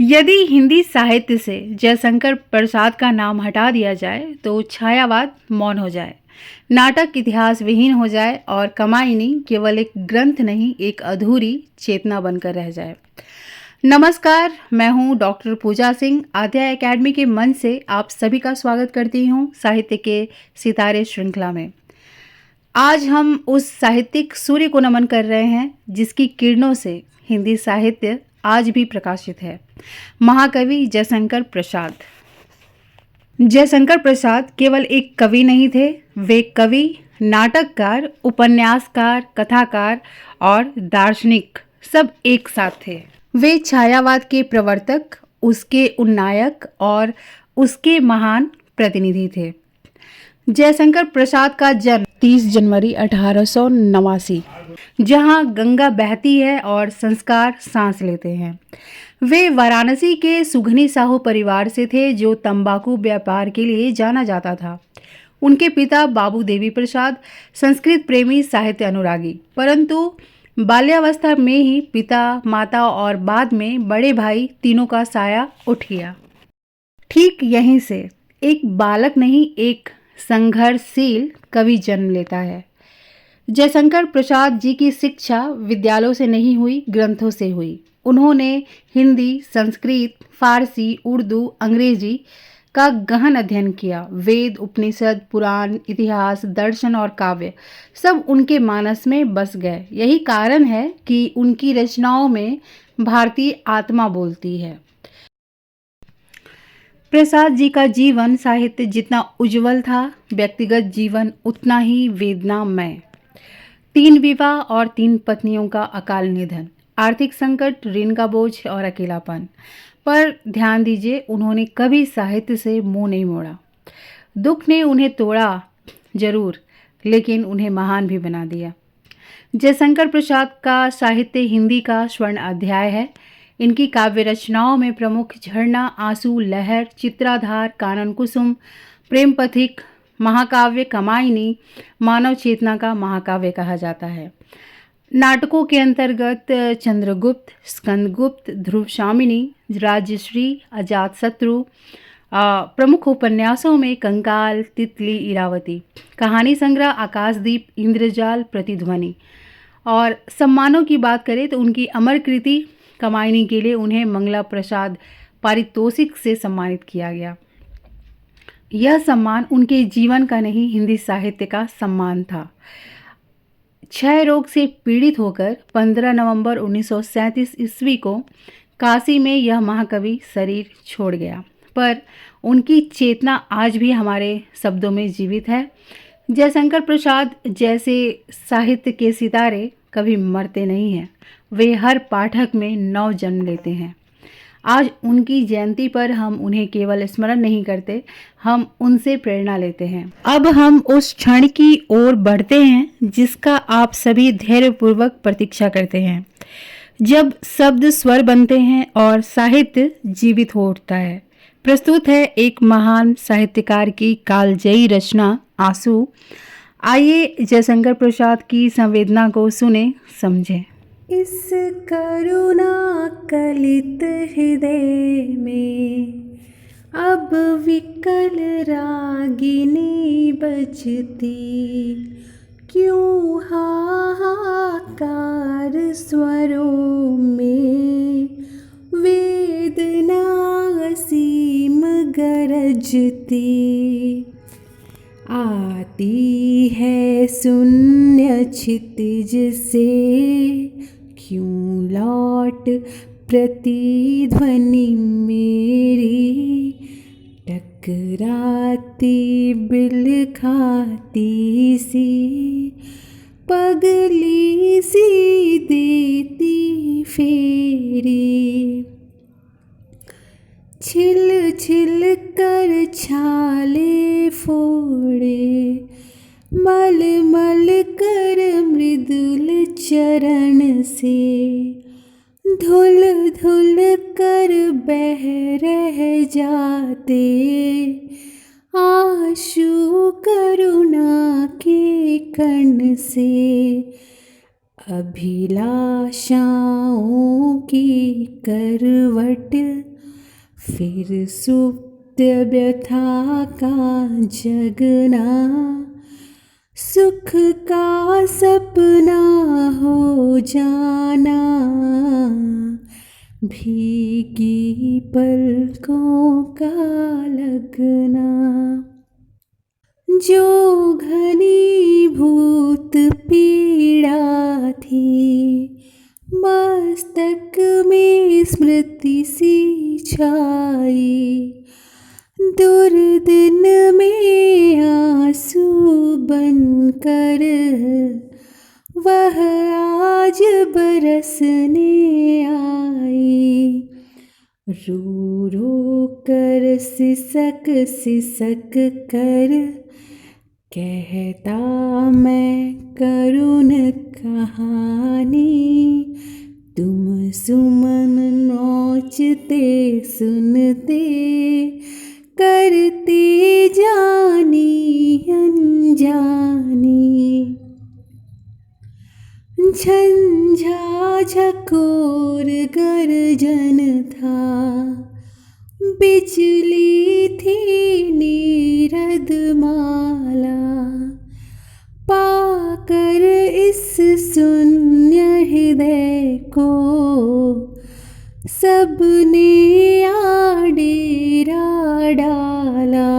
यदि हिंदी साहित्य से जयशंकर प्रसाद का नाम हटा दिया जाए तो छायावाद मौन हो जाए, नाटक इतिहास विहीन हो जाए और कमायनी केवल एक ग्रंथ नहीं, एक अधूरी चेतना बनकर रह जाए। नमस्कार, मैं हूं डॉक्टर पूजा सिंह। आद्या एकेडमी के मंच से आप सभी का स्वागत करती हूं साहित्य के सितारे श्रृंखला में। आज हम उस साहित्यिक सूर्य को नमन कर रहे हैं जिसकी किरणों से हिंदी साहित्य आज भी प्रकाशित है। महाकवि जयशंकर प्रसाद। जयशंकर प्रसाद केवल एक कवि नहीं थे, वे कवि, नाटककार, उपन्यासकार, कथाकार और दार्शनिक सब एक साथ थे। वे छायावाद के प्रवर्तक, उसके उन्नायक और उसके महान प्रतिनिधि थे। जयशंकर प्रसाद का जन्म 30 जनवरी 1889, जहां गंगा बहती है और संस्कार सांस लेते हैं। वे वाराणसी के सुघनी साहू परिवार से थे जो तंबाकू व्यापार के लिए जाना जाता था। उनके पिता बाबू देवी प्रसाद संस्कृत प्रेमी, साहित्य अनुरागी, परंतु बाल्यावस्था में ही पिता, माता और बाद में बड़े भाई तीनों का साया उठ गया। ठीक यहीं से एक बालक नहीं, एक संघर्षशील कवि जन्म लेता है। जयशंकर प्रसाद जी की शिक्षा विद्यालयों से नहीं हुई, ग्रंथों से हुई। उन्होंने हिंदी, संस्कृत, फारसी, उर्दू, अंग्रेजी का गहन अध्ययन किया। वेद, उपनिषद, पुराण, इतिहास, दर्शन और काव्य सब उनके मानस में बस गए। यही कारण है कि उनकी रचनाओं में भारतीय आत्मा बोलती है। प्रसाद जी का जीवन साहित्य जितना उज्जवल था, व्यक्तिगत जीवन उतना ही वेदनामय। 3 विवाह और 3 पत्नियों का अकाल निधन, आर्थिक संकट, ऋण का बोझ और अकेलापन। पर ध्यान दीजिए, उन्होंने कभी साहित्य से मुंह नहीं मोड़ा। दुख ने उन्हें तोड़ा जरूर, लेकिन उन्हें महान भी बना दिया। जयशंकर प्रसाद का साहित्य हिंदी का स्वर्ण अध्याय है। इनकी काव्य रचनाओं में प्रमुख झरना, आंसू, लहर, चित्राधार, कानन कुसुम, प्रेम पथिक, महाकाव्य कमायनी मानव चेतना का महाकाव्य कहा जाता है। नाटकों के अंतर्गत चंद्रगुप्त, स्कंदगुप्त, ध्रुवशामिनी, राजश्री, अजातशत्रु। प्रमुख उपन्यासों में कंकाल, तितली, इरावती। कहानी संग्रह आकाशदीप, इंद्रजाल, प्रतिध्वनि। और सम्मानों की बात करें तो उनकी अमर कृति कमायनी के लिए उन्हें मंगला प्रसाद पारितोषिक से सम्मानित किया गया। यह सम्मान उनके जीवन का नहीं, हिंदी साहित्य का सम्मान था। क्षय रोग से पीड़ित होकर 15 नवंबर 1937 ईस्वी को काशी में यह महाकवि शरीर छोड़ गया, पर उनकी चेतना आज भी हमारे शब्दों में जीवित है। जयशंकर प्रसाद जैसे साहित्य के सितारे कभी मरते नहीं हैं, वे हर पाठक में नव जन्म लेते हैं। आज उनकी जयंती पर हम उन्हें केवल स्मरण नहीं करते, हम उनसे प्रेरणा लेते हैं। अब हम उस क्षण की ओर बढ़ते हैं जिसका आप सभी धैर्यपूर्वक प्रतीक्षा करते हैं, जब शब्द स्वर बनते हैं और साहित्य जीवित हो उठता है। प्रस्तुत है एक महान साहित्यकार की कालजयी रचना आंसू। आइए जयशंकर प्रसाद की संवेदना को सुने, समझें। इस करुणा कलित हृदय में अब विकल रागिनी बजती, क्यों हाहाकार स्वरों में वेदना असीम गरजती, आती है शून्य क्षितिज से क्यों लौट प्रतिध्वनि मेरी, टकराती बिलखाती सी पगली सी देती फेरी, छिल छिल कर छाले फोड़े, मल मल कर मृदुल चरण से, धुल धुल कर बह रह जाते, आंसू करुणा के कण से, अभिलाषाओं की करवट फिर सुप्त व्यथा का जगना, सुख का सपना हो जाना, भीगी पलकों का लगना। जो घनीभूत पीड़ा थी, मस्तक में स्मृति सी छाई, दुर्दिन में आंसू बनकर वह आज बरसने आई। रो रो कर सिसक सिसक कर कहता मैं करुण कहानी, तुम सुमन नोचते सुनते करते जानी अनजानी। झंझा झकोर गर्जन था, बिजली थी नीरद माला, पाकर इस शून्य हृदय को सबने आ डेरा डाला।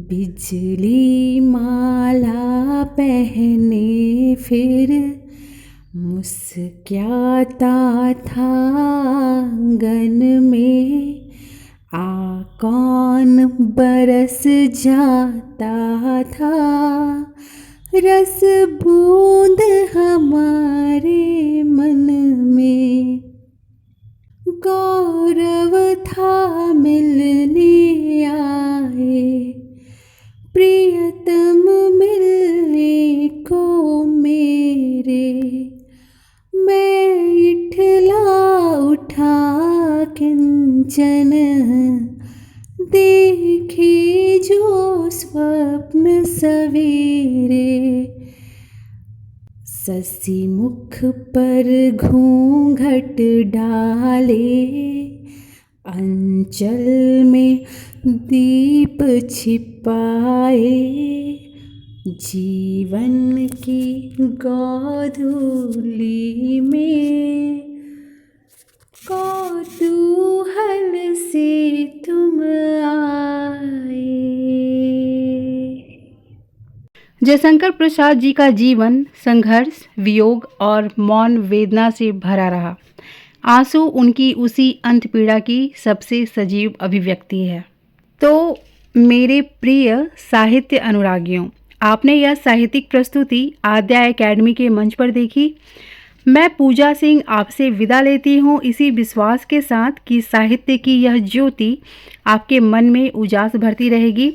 बिजली माला पहने फिर मुस्क्याता था आंगन में, आ कौन बरस जाता था रस बूंद हमारे मन में। गौरव था मिलने आए, प्रियतम मिलने को मेरे, मैं इठला उठा किंचन, देखे जो स्वप्न सवेरे। शशि मुख पर घूंघट डाले, अंचल में दीप छिपाए, जीवन की गोधूली में कौतूहल से तुम आए। जयशंकर प्रसाद जी का जीवन संघर्ष, वियोग और मौन वेदना से भरा रहा। आंसू उनकी उसी अंत पीड़ा की सबसे सजीव अभिव्यक्ति है। तो मेरे प्रिय साहित्य अनुरागियों, आपने यह साहित्यिक प्रस्तुति आद्या एकेडमी के मंच पर देखी। मैं पूजा सिंह आपसे विदा लेती हूँ इसी विश्वास के साथ कि साहित्य की यह ज्योति आपके मन में उजास भरती रहेगी।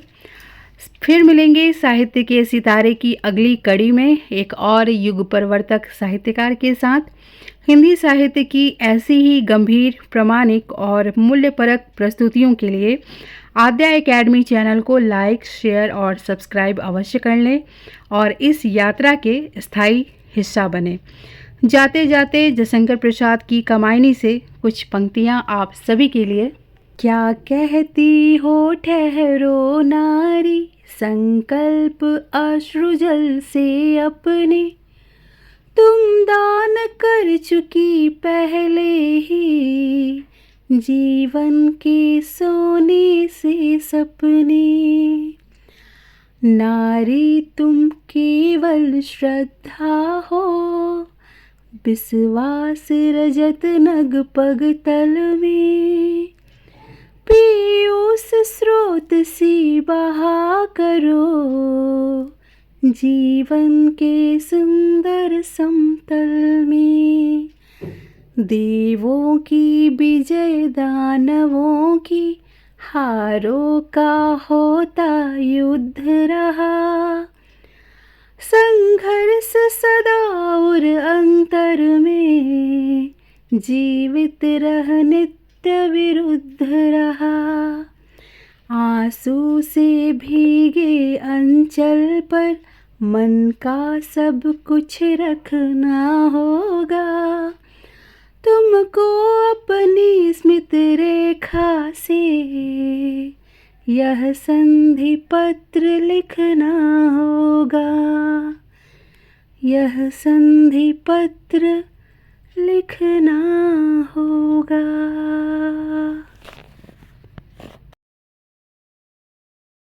फिर मिलेंगे साहित्य के सितारे की अगली कड़ी में एक और युग परिवर्तक साहित्यकार के साथ। हिंदी साहित्य की ऐसी ही गंभीर, प्रामाणिक और मूल्यपरक प्रस्तुतियों के लिए आद्या एकेडमी चैनल को लाइक, शेयर और सब्सक्राइब अवश्य कर लें और इस यात्रा के स्थायी हिस्सा बने। जाते जाते जयशंकर प्रसाद की कमायनी से कुछ पंक्तियाँ आप सभी के लिए। क्या कहती हो ठहरो नारी, संकल्प अश्रुजल से अपने, तुम दान कर चुकी पहले ही जीवन के सोने से सपने। नारी तुम केवल श्रद्धा हो, विश्वास रजत नग पग तल में, पीयूष स्रोत सी बहा करो जीवन के सुंदर समतल में। देवों की विजय दानवों की हारों का होता युद्ध रहा, संघर्ष सदा और अंतर में जीवित रह नित्य विरुद्ध रहा। आंसू से भीगे अंचल पर मन का सब कुछ रखना होगा, तुमको अपनी स्मृति रेखा से यह संधि पत्र लिखना होगा, यह संधि पत्र लिखना